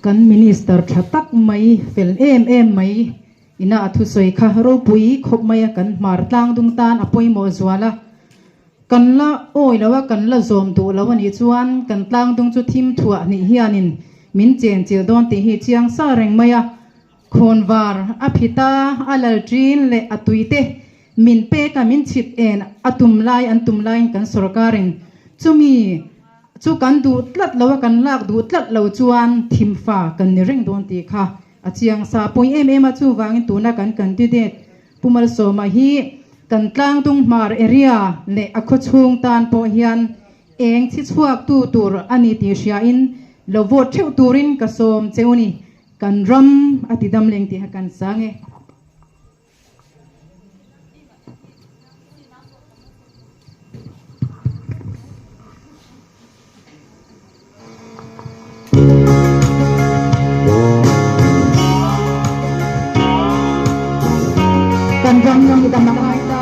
kan minister thatak mai fel em mai ina thu soi kha ro pui khop mai kan mar tlang dung tan apoi mo zwala kan la oi lawa kan la zom tu lawani chuan kan tlang dung chu thim thua ni hianin min chen chil don ti hi chiang sa reng maya khonwar aphita alal trin le atuite min pe ka min chip en atum lai kan sarkarin chumi chu kan du tlat lawa kan lak du tlat lo chuan thim fa kan ni reng don ti kha achiang sa poi em a chu wangin tuna kan candidate pumal so ma hi kan tlang tung mar area le akho chung tan po hian eng chi chuak tu tur ani ti sia in lo vote theu turin ka som cheuni kan ram atidam leng ti ha kan sange kan ram yang kita makan kita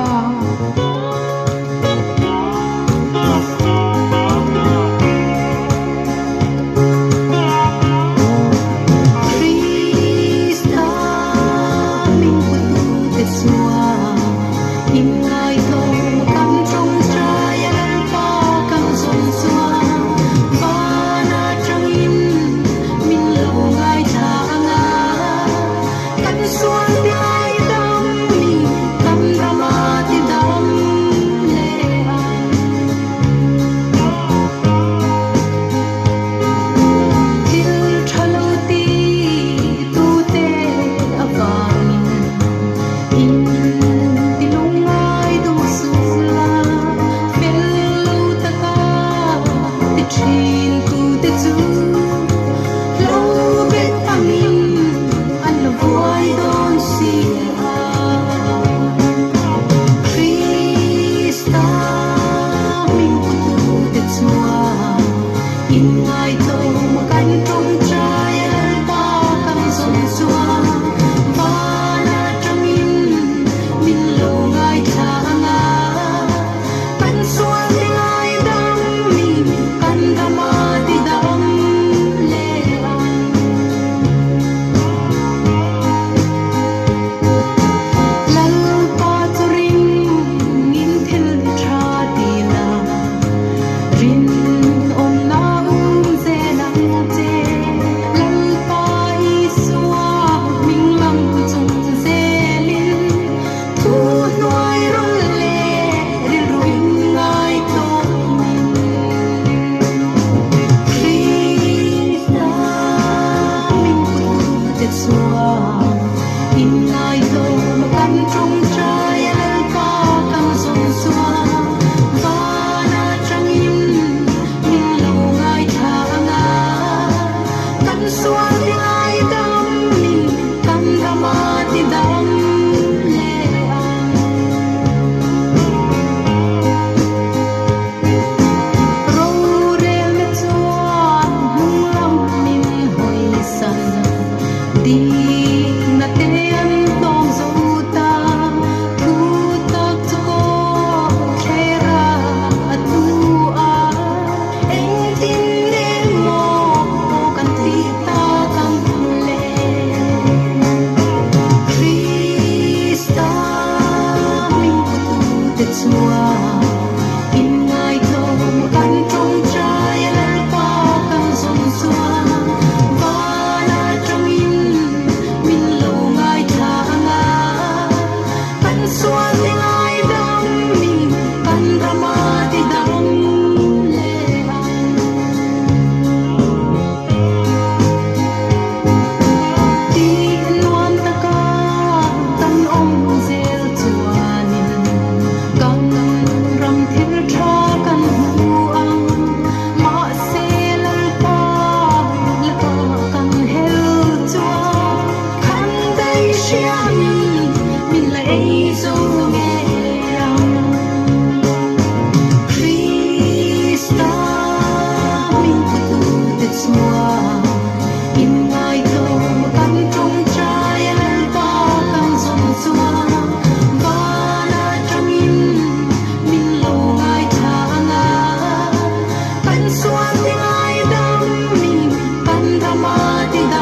Mati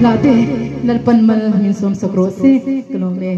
late lalpan mal min som sakro se kalome